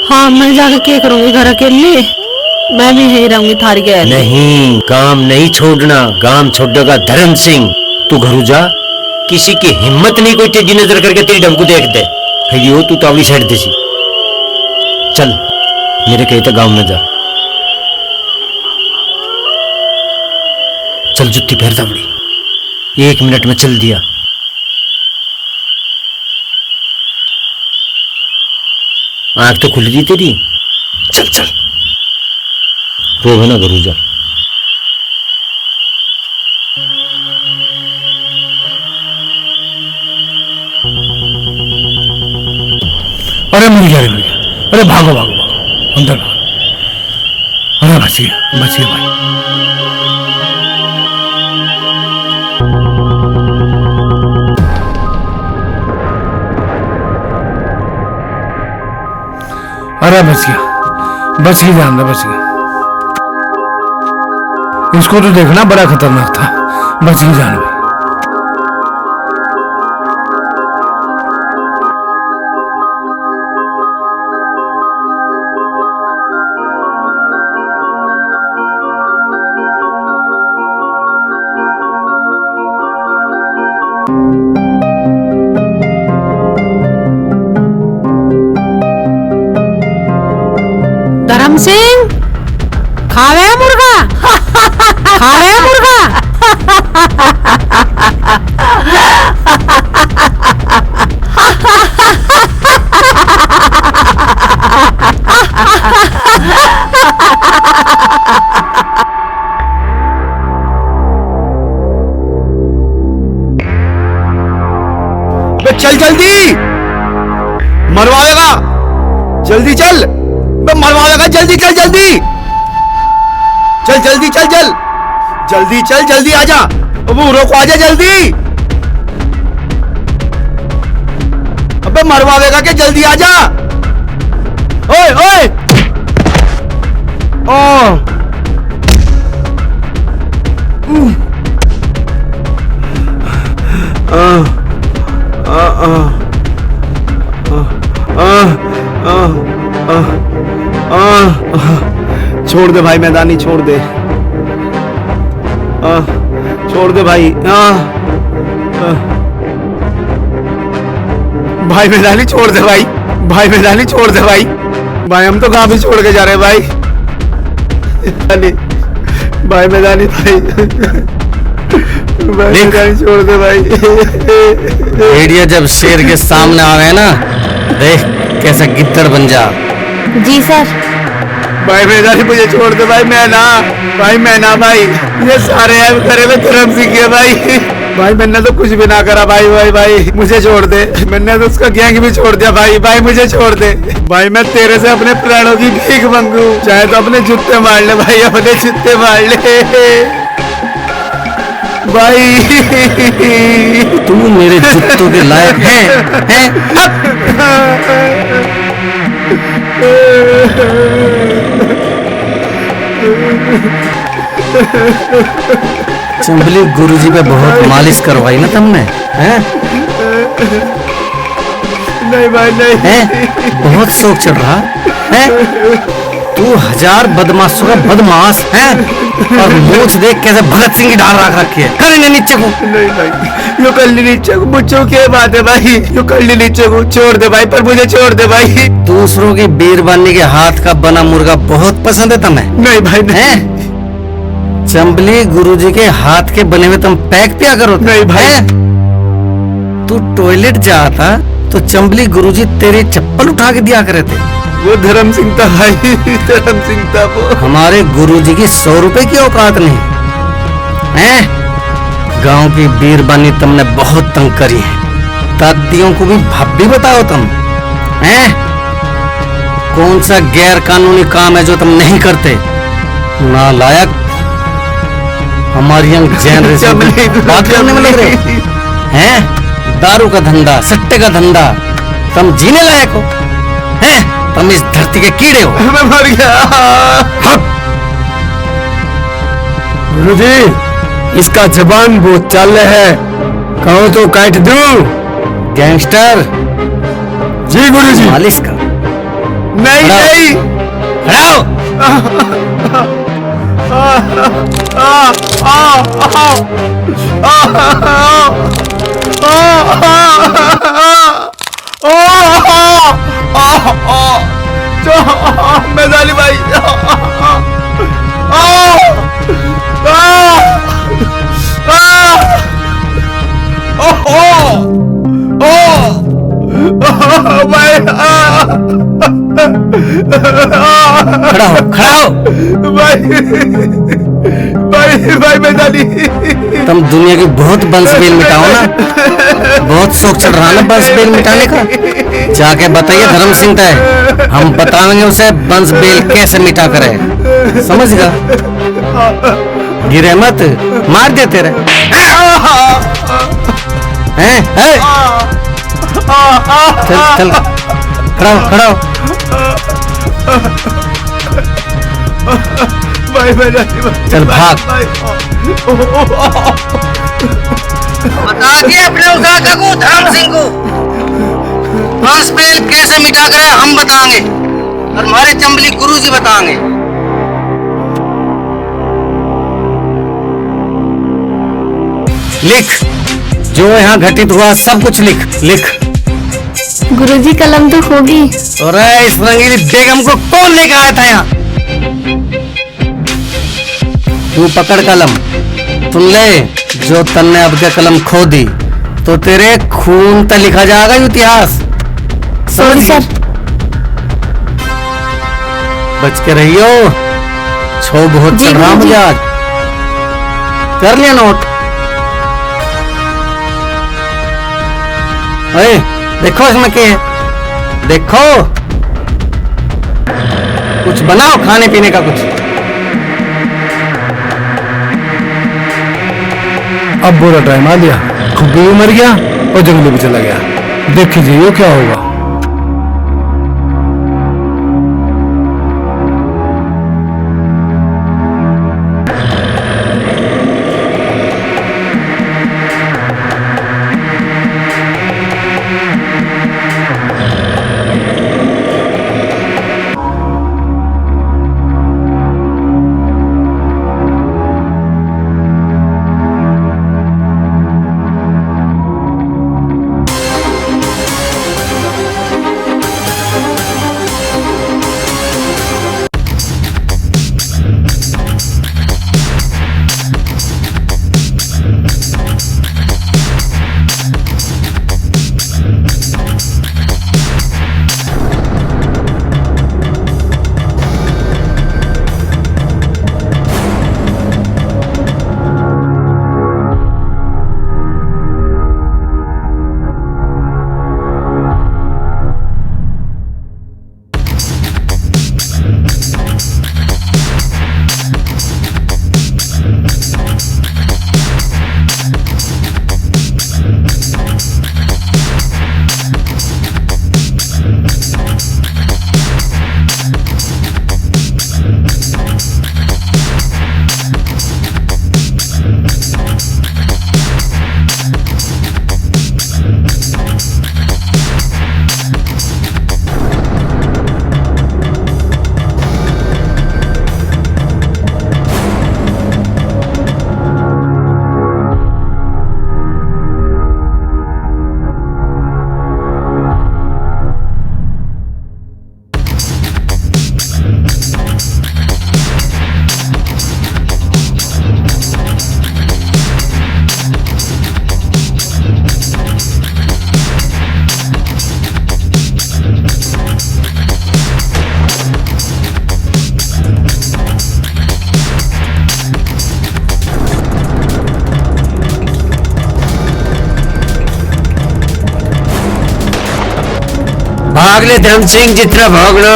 हाँ मैं जाके क्या करूंगी घर अकेले? मैं भी यही रहूंगी थारी गैर। नहीं, काम नहीं छोड़ना, काम छोड़ेगा धर्म सिंह। तू घर जा, किसी की हिम्मत नहीं कोई तेजी नजर करके तेरी डमकू देख दे। खड़ी हो तू तावली साइड देसी। चल मेरे कहते गांव में जा। चल जुत्ती पहन तावली। 1 मिनट में चल दिया। आंख तो खुल रही तेरी। चल चल रोवे ना गुरु जा। अरे मिल गया, मिल गया। अरे भागो भागो भागो अंदर भागो। अरे बच गया भाई। अरे बच गया जान दे, बच गया। इसको तो देखना बड़ा खतरनाक था। बच गई जान भाई। धर्म सिंह खावे मुर्गा। खावे मुर्गा। चल जल्दी, मरवाएगा। जल्दी चल, मरवाएगा। जल्दी चल, जल्दी चल, जल्दी चल, जल्दी चल, जल्दी आजा। वो रोको, आजा जल्दी। मरवावेगा कि जल्दी आ जा। ओए ओए ओ छोड़ दे भाई मैदानी, छोड़ दे, छोड़ दे भाई। भाई मैदानी छोड़ दे भाई, भाई मैदानी छोड़ दे भाई, भाई हम तो कहाँ भी छोड़ के जा रहे हैं भाई। भाई मैदानी भाई, भाई मैदानी छोड़ दे भाई। भेड़िया जब शेर के सामने आ गए ना, देख कैसा गिद्दड़ बन जा। जी सर। भाई मैदानी मुझे छोड़ दे भाई, मैं ना भाई, ये सारे ऐप करे हुए धर्म सिंह है भाई। भाई मैंने तो कुछ भी ना करा भाई, भाई मुझे छोड़ दे, मैंने तो उसका गैंग भी छोड़ दिया भाई, मुझे छोड़ दे भाई। मैं तेरे से अपने प्राणों की भीख मांगू, चाहे तो अपने जूते मार ले भाई, अपने जूते मार ले भाई। तू मेरे जूतों के लायक है? चंबली गुरुजी पे बहुत मालिश करवाई ना तुमने, हैं? नहीं भाई नहीं हैं? बहुत शौक चढ़ रहा है? तू 1000 बदमाशों का बदमाश है, और मूछ देख कैसे भगत सिंह की ढाल रख रखी है। कर इन्हें नीचे को। नहीं भाई, यो कर ली नीचे को, मुझे क्या बात है भाई, यो कर ली नीचे को, छोड़ दे भाई, पर मुझे छोड़ दे भाई। दूसरों की बीरबानी के हाथ का बना मुर्गा बहुत पसंद है तुम्हें? नहीं भाई नहीं। चंबली गुरुजी के हाथ के बने हुए तुम पैक पिया करो? नहीं भाई। तू टॉयलेट जाता तो चंबली गुरुजी तेरी चप्पल उठा के दिया करे थे। वो धर्म सिंह था भाई, धर्म सिंह था वो। हमारे गुरुजी की 100 रुपए की औकात नहीं है। गांव की बीरबानी तुमने बहुत तंग करी है, दादियों को भी भाभी बताओ तुम, हैं? कौन सा गैर कानूनी काम है जो तुम नहीं करते? नालायक, हमारी यंग जनरेशन बात करने में लग रहे हैं। दारू का धंधा, सट्टे का धंधा, तुम जीने लायक हो? हैं? तुम इस धरती के कीड़े हो। मैं मर गया। गुरुजी इसका जबान बहुत चाल है, कहो तो काट दूं। गैंगस्टर। जी गुरुजी। मालिश का। नहीं नहीं। मैदानी भाई, खड़ा हो, खड़ा हो। भाई मैदानी, तुम दुनिया की बहुत बंस बेल मिटाओ ना, बहुत शौक चढ़ रहा ना बंस बेल मिटाने का। जाके बताइए धर्म सिंह है, हम बताएंगे उसे बंस बेल कैसे मिटा करे, समझ गया? गिरे मत, मार देते रहे हैं? चल चल, खड़ा हो, खड़ा हो। चल भाग। बता दिए अपने उस काका को, धर्म सिंह को, बंस बेल कैसे मिटा करे हम बताएंगे, और हमारे चंबली गुरुजी बताएंगे। लिख, जो यहाँ घटित हुआ सब कुछ लिख, लिख। गुरुजी कलम तो होगी। और इस रंगीली बेगम को कौन लेकर आया था यहाँ? तू पकड़ कलम, सुन ले, जो तन्ने अब के कलम खो दी तो तेरे खून तक लिखा जाएगा इतिहास। Sorry sir. बच के रहियो, छो बहुत चल रहा मुझे आज। कर लिया नोट? अरे देखो इसमें क्या है, देखो, कुछ बनाओ खाने पीने का कुछ। अब बुरा टाइम आ गया, खुद भी मर गया और जंगली भी चला गया। देख लीजिए क्या होगा। भाग ले धर्म सिंह, जितना भागना।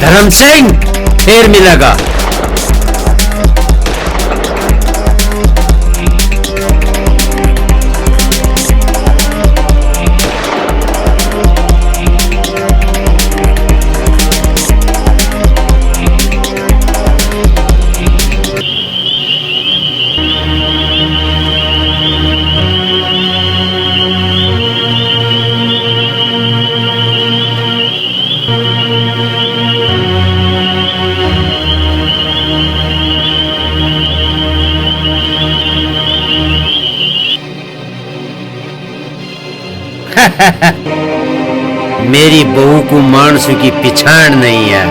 धर्म सिंह फिर मिलेगा। मेरी बहू को मानसू की पिछाड़ नहीं है।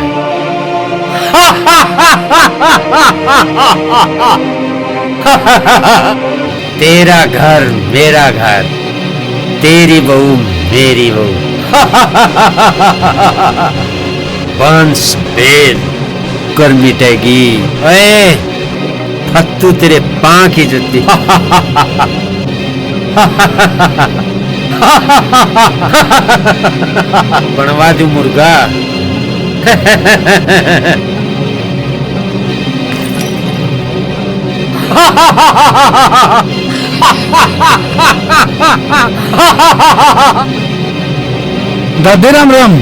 तेरा घर मेरा घर, तेरी बहू मेरी बहू। वंश भेद कर मिटेगी। अरे फत्तू तेरे पां की जुत्ती। बनवा दू मुर्गा। दादी राम राम।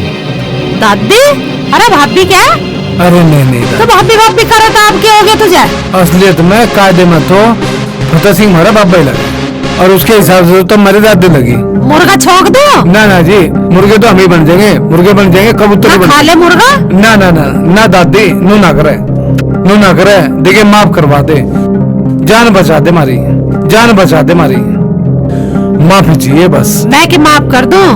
दादी? अरे भाभी क्या? अरे नहीं तो भाभी भाभी करो तो आप क्या हो गया तुझे? असलियत में कायदे में तो फतेह सिंह हमारा बाबा ही लगे और उसके हिसाब से तो मेरी दादी लगी। मुर्गा छोक दो? ना जी, मुर्गे तो हम ही बन जाएंगे, मुर्गे बन जाएंगे, कबूतर बन। खा ले मुर्गा? ना दादी, नू ना करे। देखिए माफ करवा दे, जान बचा दे मारी, जान बचा दे मारी, माफी चाहिए बस। मैं कि माफ कर दूं?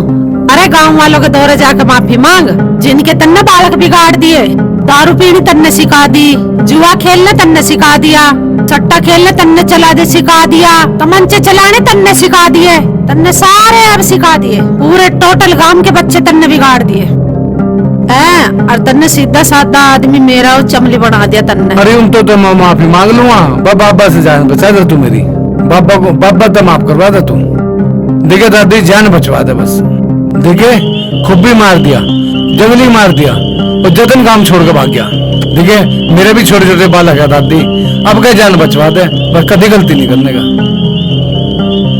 अरे गांव वालों के दौरे जाकर माफी मांग, जिनके तन्ने बालक बिगाड़ दिए। दारू पीनी तन्ने सिखा दी, जुआ खेलने तन्ने सिखा दिया, सट्टा खेलने तन्ने चला दे सिखा दिया, तमंचे चलाने तन्ने सिखा दिए, तन्ने सारे अब सिखा दिए। पूरे टोटल गांव के बच्चे तन्ने बिगाड़ दिए। और तन्ने सीधा साधा आदमी मेरा और चमली बना दिया तन्ने। अरे उन तो मैं माफी मांग लूंगा, बाबा से जान बचा दे तू मेरी, बाबा तो माफ करवा दे तू। देखे दादी, जान बचवा दे बस। देखे खूब भी मार दिया, जंगली मार दिया, और जतन काम छोड़ के भाग गया। देखिए मेरे भी छोटे छोटे बाल लगा दादी, अब क्या जान बचवा दे, बस कभी गलती नहीं करने का।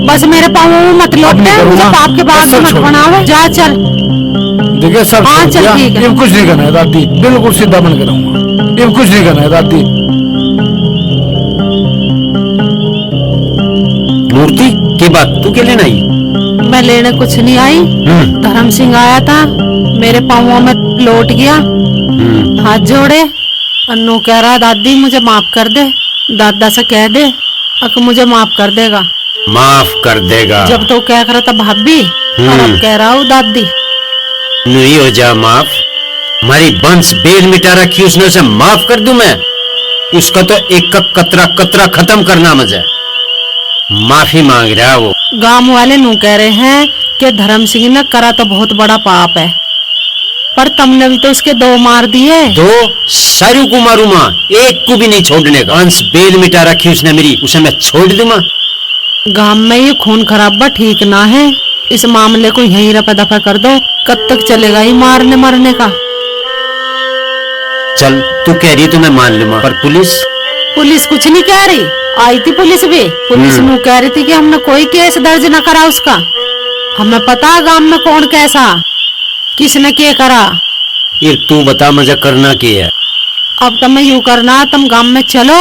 बस मेरे पाँव में मत अब लौट नहीं दे, मुझे करूँगा। पाप के बाद बस सब मत छोड़। बनावे, जा चल। देखिए सब हाँ, छोड़ चल दिया, ठीक है। अब कुछ नहीं करना है दादी, बिल्कुल सीधा बन के रहूंगा, अब कुछ नहीं करना है दादी। मूर्ति की बात तू क्या लेना आई? मैं लेने कुछ नहीं आई, धर्म सिंह आया था, मेरे पाँवों में लौट गया, हाथ जोड़े, अन्नू कह रहा दादी मुझे माफ कर दे, दादा से कह दे अक मुझे माफ कर देगा। माफ कर देगा? जब तो कह रहा था भाभी, और अब कह रहा हूँ दादी। नहीं हो जा माफ? हमारी वंश बेल मिटा रखी उसने, उसे माफ कर दूं मैं? उसका तो एक का कतरा कतरा खत्म करना मजा। माफी मांग रहा वो। गांव वाले नू कह रहे हैं कि धर्म सिंह ने करा तो बहुत बड़ा पाप है, पर तुमने भी तो उसके 2 मार दिए। 2? सारू को मारू मां, एक को भी नहीं छोड़ने का। वंश बेल मिटा रखी उसने मेरी, उसे मैं छोड़ दूं मां? गांव में ये खून खराबा ठीक ना है, इस मामले को यहीं रफा दफा कर दो, कब तक चलेगा ये मारने मरने का। चल तू कह रही तो मैं मान लूंगा, पर पुलिस कुछ नहीं कह रही, आई थी पुलिस भी, पुलिस नू कह रही थी कि हमने कोई केस दर्ज न करा उसका, हमें पता है गांव में कौन कैसा किसने क्या करा। ये तू बता मुझे करना क्या है? अब तुम्हें यूं करना, तुम गांव में चलो,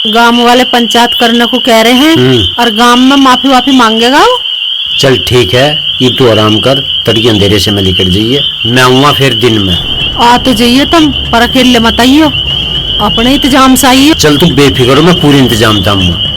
गांव वाले पंचायत करने को कह रहे हैं, और गांव में माफी वाफी मांगेगा वो। चल ठीक है, ये तू आराम कर, तड़के अंधेरे से मैं लेकर जाइए, मैं आऊंगा फिर दिन में। आ तो जाइए तुम, पर अकेले मत आइयो, अपने इंतजाम से आइयो। चल तू बेफिक्र हो, मैं पूरी इंतजाम दाऊंगा।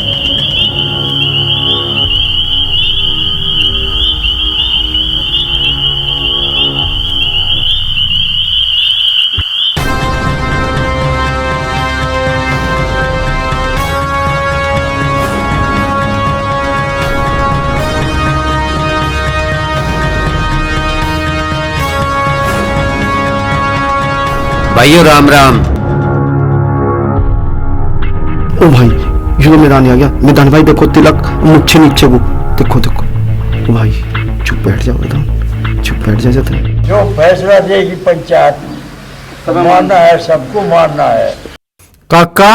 भाइयों राम राम। ओ भाई ये तो मैदान आ गया। मैदान भाई देखो, तिलक मुझे नीचे को देखो देखो। ओ भाई चुप बैठ जाओ एकदम, चुप बैठ जा जाते। जो फैसला देगी पंचायत, मानना है, सबको मानना है। काका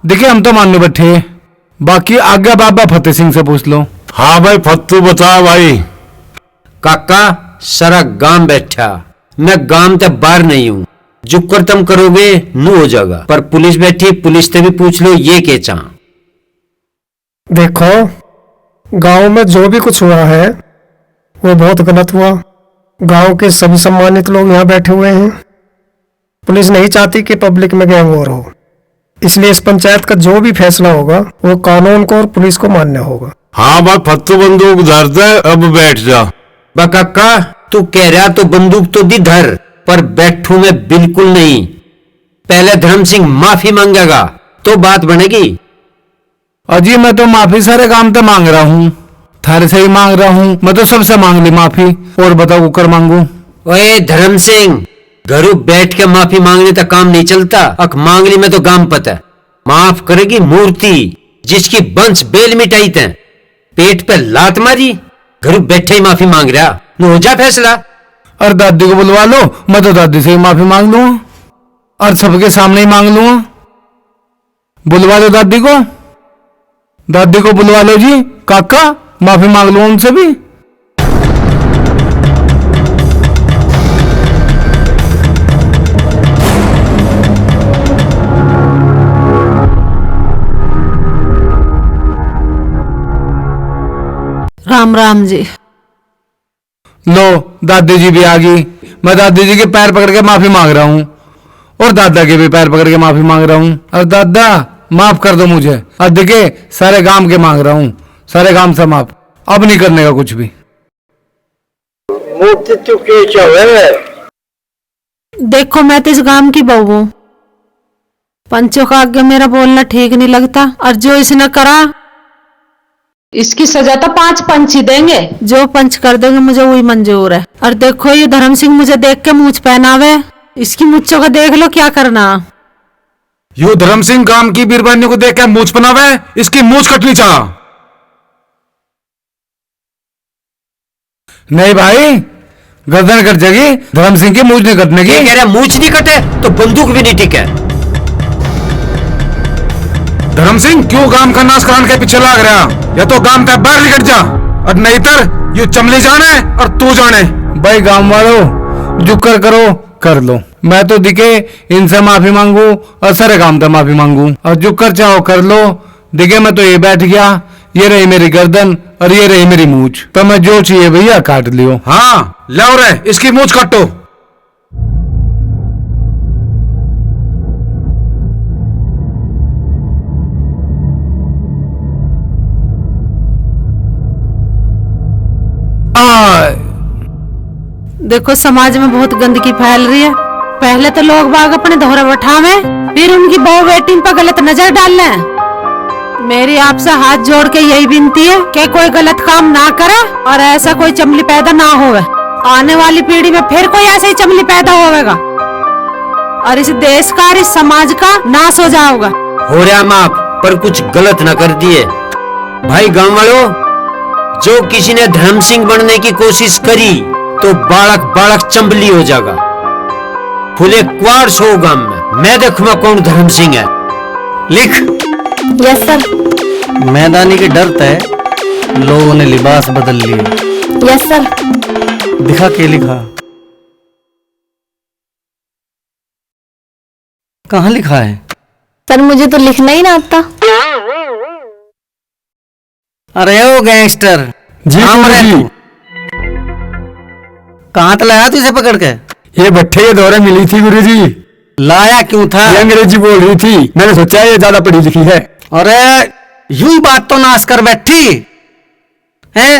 देखिए हम तो मानने बैठे, बाकी आज्ञा बाबा फतेह सिंह से पूछ लो। हाँ भाई फत्तू बता भाई। काका सारा गांव बैठा, मैं गांव से बाहर नहीं हूँ, जो कर तुम करोगे नू हो जाएगा, पर पुलिस बैठी, पुलिस से भी पूछ लो ये के चाह। देखो गांव में जो भी कुछ हुआ है वो बहुत गलत हुआ। गांव के सभी सम्मानित लोग यहाँ बैठे हुए हैं। पुलिस नहीं चाहती कि पब्लिक में गैंग वॉर हो, इसलिए इस पंचायत का जो भी फैसला होगा वो कानून को और पुलिस को मानना होगा। हाँ भाई फत्तू बंदूक धर दे, अब बैठ जा। बा काका तू कह रहा तो बंदूक तो दी धर, पर बैठू मैं बिल्कुल नहीं। पहले धर्म सिंह माफी मांगेगा तो बात बनेगी। अजी मैं तो माफी सारे काम तो मांग रहा हूँ, थारे से ही मांग रहा हूँ, मैं तो सबसे मांग ली माफी, और बताओ कुकर मांगू? ओए धर्म सिंह, घरों बैठ के माफी मांगने तक काम नहीं चलता, अक मांग ली मैं तो काम पता। माफ करेगी मूर्ति जिसकी वंश बेल मिटाई थे, पेट पे लात मारी, घरों बैठे ही माफी मांग रहा, न हो जा फैसला। और दादी को बुलवा लो, मैं तो दादी से ही माफी मांग लूंगा, और सबके सामने ही मांग लूंगा। बुलवा लो दादी को, दादी को बुलवा लो जी, काका माफी मांग लो उनसे भी। राम राम जी। लो दादी जी भी आ गई, मैं दादी जी के पैर पकड़ के माफी मांग रहा हूँ, और दादा के भी पैर पकड़ के माफी मांग रहा हूँ। और दादा माफ कर दो मुझे, और देखिए सारे गांव के मांग रहा हूँ, सारे गांव से माफ, अब नहीं करने का कुछ भी। मुक्ति तू के चाहे? देखो मैं तो इस गांव की बहू हूँ, पंचों का आगे मेरा बोलना ठीक नहीं लगता, और जो इसने करा इसकी सजा तो 5 पंच ही देंगे, जो पंच कर देंगे मुझे वही मंजूर है। और देखो ये धर्म सिंह मुझे देख के मूछ पहनावे, इसकी मुच्छों का देख लो क्या करना। यो धर्म सिंह गांव की बीरबानी को देख के मूछ पहनावे, इसकी मूछ कटनी चाह। नहीं भाई गर्दन कट जाएगी, धर्म सिंह की मूछ नहीं कटने की। कह रहा मूछ नहीं कटे तो बंदूक भी नहीं टिके। धर्म सिंह क्यों गांव का नाश कराने के पीछे लाग रहा? या तो गांव का बाहर निकट जा और नहीं तर यू चमली जाने और तू जाने। भाई गांव वालों जो करो कर लो, मैं तो दिखे इनसे माफी मांगू और सारे काम से माफी मांगू, और जो कर चाहो कर लो। दिखे मैं तो ये बैठ गया, ये रही मेरी गर्दन और ये रही मेरी मूछ, तो मैं जो चाहिए भैया काट लियो। हाँ लो रे, इसकी मूछ काटो। देखो समाज में बहुत गंदगी फैल रही है। पहले तो लोग बाग अपने दोहरा बैठावे, फिर उनकी बहू बेटी पर गलत नजर डाल लें। मेरी आपसे हाथ जोड़ के यही विनती है कि कोई गलत काम ना करे और ऐसा कोई चमली पैदा ना होवे। आने वाली पीढ़ी में फिर कोई ऐसे ही चमली पैदा होवेगा और इस देश का और इस समाज का नाश हो जाएगा। हो रहा माफ, पर कुछ गलत न कर दिए। भाई गांव वालों, जो किसी ने धर्म सिंह बनने की कोशिश करी तो बालक बालक चंबली हो जाएगा। फुले क्वार सो गांव में, मैं देखूंगा कौन धर्म सिंह है। लिख। Yes sir. मैदानी के डर है, लोगों ने लिबास बदल लिए। Yes sir. दिखा के लिखा। कहाँ लिखा है? सर मुझे तो लिखना ही ना आता। अरे ओ गैंगस्टर जी जी। कहाँ तो लाया तुझे पकड़ के? ये भट्टे के दौरे मिली थी गुरुजी। लाया क्यों था? ये अंग्रेजी बोल रही थी, मैंने सोचा ये ज्यादा पढ़ी लिखी है। अरे यूं बात तो नाश कर बैठी है।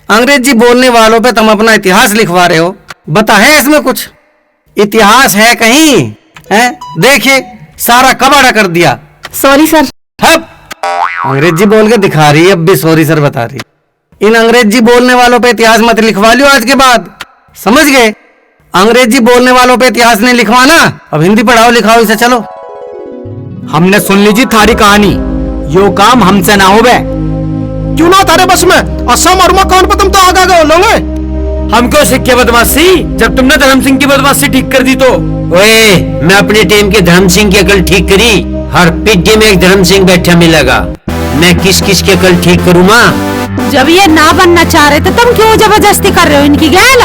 अंग्रेजी बोलने वालों पे तुम अपना इतिहास लिखवा रहे हो। बता है इसमें कुछ इतिहास है कहीं? है देखिए सारा कबाड़ा कर दिया। Sorry sir. हप अंग्रेजी बोल के दिखा रही है, अब भी सॉरी सर बता रही। इन अंग्रेजी बोलने वालों पे इतिहास मत लिखवा लियो आज के बाद, समझ गए? अंग्रेजी बोलने वालों पे इतिहास नहीं लिखवाना। अब हिंदी पढ़ाओ लिखाओ इसे। चलो हमने सुन लीजिए थारी कहानी, यो काम हमसे ना होवे। क्यों ना तारे बस में? असम और कौन पर तुम तो आगे गए लोगे। हम क्यों सीखे बदमाशी जब तुमने धर्म सिंह की बदमाशी ठीक कर दी तो? ओए, मैं अपने टीम के धर्म सिंह की अकल ठीक करी। हर पिड्डी में एक धर्म सिंह बैठा मिलेगा। मैं किस किस की अकल ठीक करूँ माँ? जब ये ना बनना चाह रहे तो तुम क्यों जबरदस्ती कर रहे हो इनकी गैल?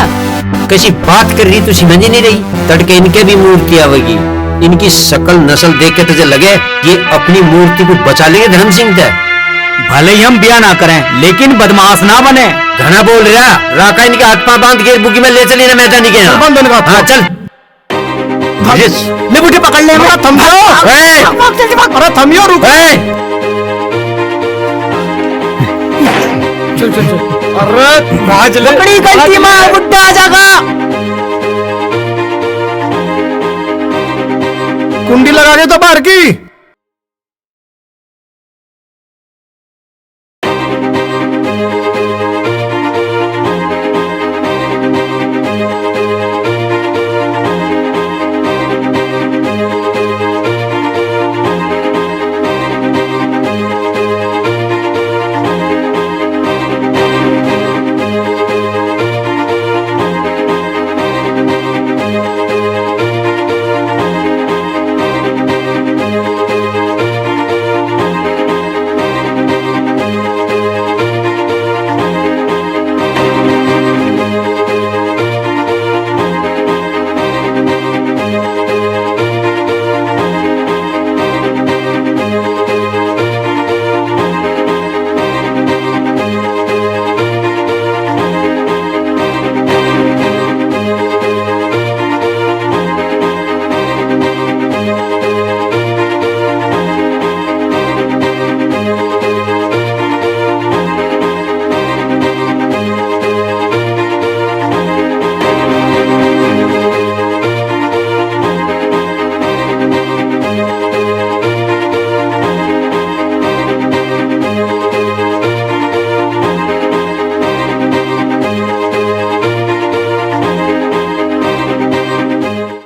कैसी बात कर रही तू समझ नहीं रही। तड़के इनके भी मूर्ति आवेगी। इनकी शकल नस्ल देख के तुझे लगे ये अपनी मूर्ति को बचा लेंगे धर्म सिंह से। भले ही हम ब्याह ना करें लेकिन बदमाश ना बने। घना बोल रहा राका इनके हाथ पांव बांध के बुकी में ले चली ना मैदानी के। हाँ चल ले मुझे पकड़ ले। मेरा थमियो। अरे थमियो रुक। चल चल चल। अरे भाज ले। बड़ी गलती में बुड्ढा आ जाएगा। कुंडी लगा के तो बाहर की।